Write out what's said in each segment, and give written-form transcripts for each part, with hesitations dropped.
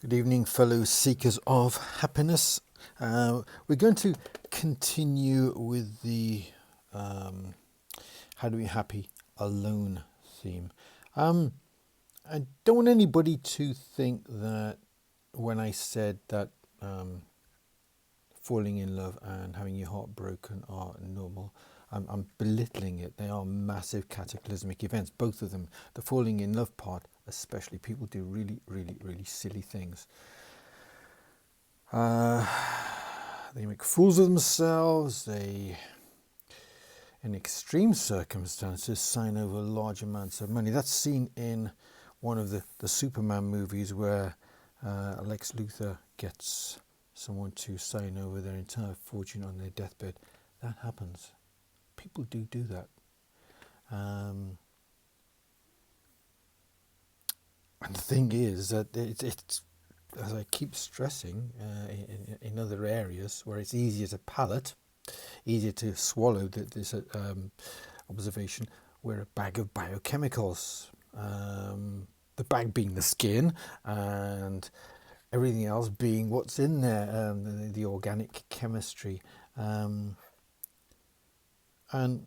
Good evening, fellow seekers of happiness. We're going to continue with the How to Be Happy Alone theme. I don't want anybody to think that when I said that falling in love and having your heart broken are normal, I'm belittling it. They are massive cataclysmic events, both of them. The falling in love part, especially, people do really, really, really silly things. They make fools of themselves. They, in extreme circumstances, sign over large amounts of money. That's seen in one of the Superman movies where Lex Luthor gets someone to sign over their entire fortune on their deathbed. That happens. People do that. And the thing is that it's as I keep stressing, in other areas where it's easier to palate, easier to swallow this observation, we're a bag of biochemicals. The bag being the skin, and everything else being what's in there, the organic chemistry. And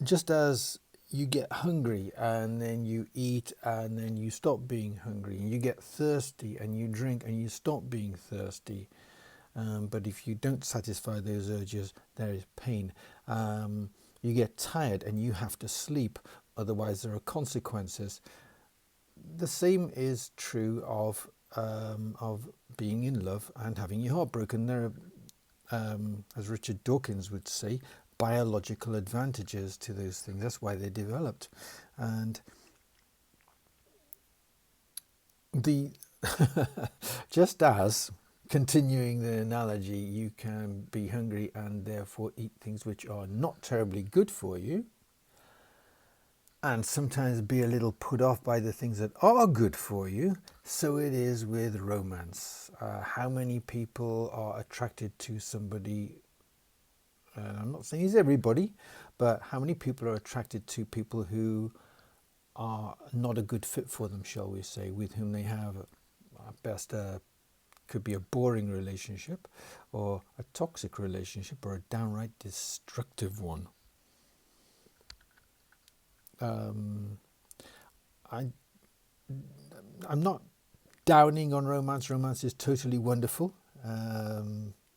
just as you get hungry and then you eat and then you stop being hungry, and you get thirsty and you drink and you stop being thirsty, but if you don't satisfy those urges, there is pain. You get tired and you have to sleep, otherwise there are consequences. The same is true of being in love and having your heart broken. There are, as Richard Dawkins would say, biological advantages to those things. That's why they developed. And the just as, continuing the analogy, you can be hungry and therefore eat things which are not terribly good for you, and sometimes be a little put off by the things that are good for you, so it is with romance. How many people are attracted to somebody? I'm not saying it's everybody, but how many people are attracted to people who are not a good fit for them, shall we say, with whom they have at best could be a boring relationship, or a toxic relationship, or a downright destructive one. I'm not downing on romance. Romance is totally wonderful.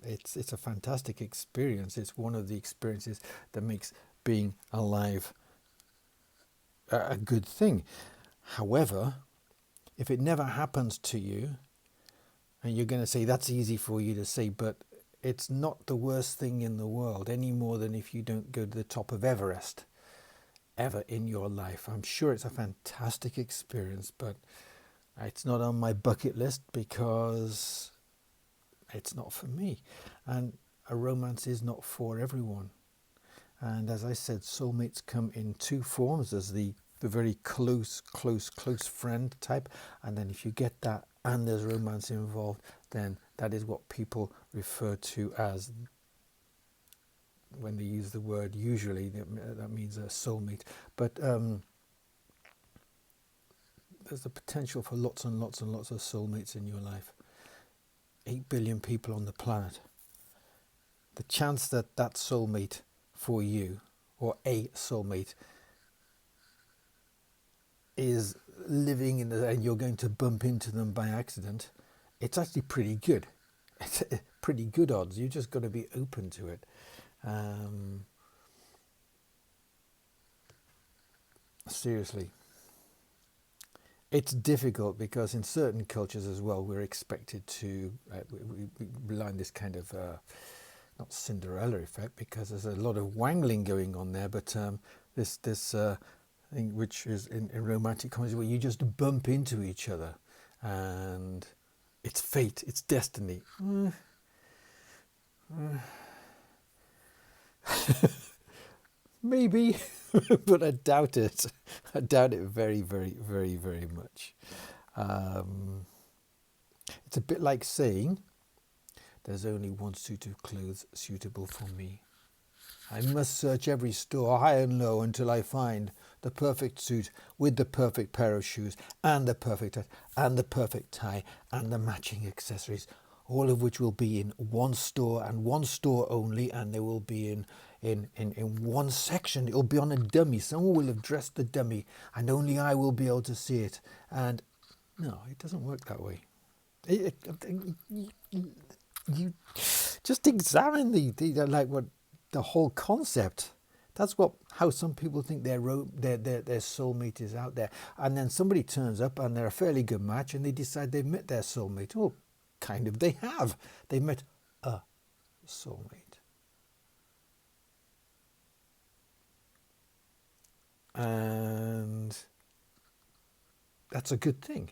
It's a fantastic experience. It's one of the experiences that makes being alive a good thing. However, if it never happens to you, and you're going to say that's easy for you to say, but it's not the worst thing in the world, any more than if you don't go to the top of Everest ever in your life. I'm sure it's a fantastic experience, but it's not on my bucket list because it's not for me. And a romance is not for everyone. And as I said, soulmates come in two forms. There's the very close friend type, and then if you get that and there's romance involved, then that is what people refer to as, when they use the word, usually that means a soulmate. But there's the potential for lots and lots and lots of soulmates in your life. 8 billion people on the planet. The chance that that soulmate for you, or a soulmate, is living in and you're going to bump into them by accident, it's actually pretty good. It's pretty good odds. You just got to be open to it. Seriously. It's difficult because in certain cultures as well, we're expected to, we rely on this kind of, not Cinderella effect, because there's a lot of wangling going on there, but this thing which is in romantic comedy, where you just bump into each other and it's fate, it's destiny. Maybe, but I doubt it. I doubt it very, very, very, very much. It's a bit like saying, there's only one suit of clothes suitable for me. I must search every store high and low until I find the perfect suit with the perfect pair of shoes and the perfect hat and the perfect tie and the matching accessories, all of which will be in one store and one store only, and they will be in one section. It'll be on a dummy. Someone will have dressed the dummy and only I will be able to see it. And no, it doesn't work that way. You just examine the like what the whole concept. That's how some people think their soulmate is out there, and then somebody turns up and they're a fairly good match, and they decide they've met their soulmate. Well, kind of, they have. They met a soulmate, and that's a good thing.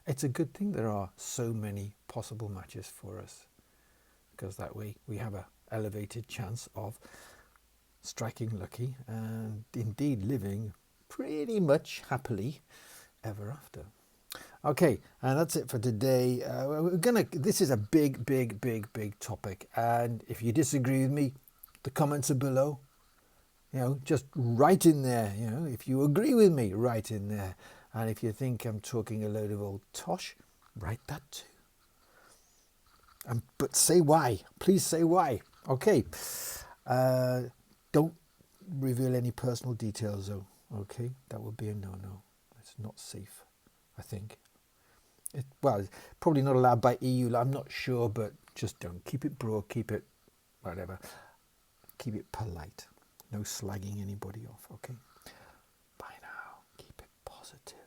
It's a good thing there are so many possible matches for us, because that way we have a elevated chance of striking lucky and indeed living pretty much happily ever after. Okay, and that's it for today. This is a big topic, and if you disagree with me, the comments are below. Just write in there. If you agree with me, write in there. And if you think I'm talking a load of old tosh, write that too. But say why. Please say why. Okay. Don't reveal any personal details, though. Okay, that would be a no-no. It's not safe, I think. It's probably not allowed by EU. I'm not sure, but just don't. Keep it broad. Keep it whatever. Keep it polite. No slagging anybody off. Okay. Bye now. Keep it positive.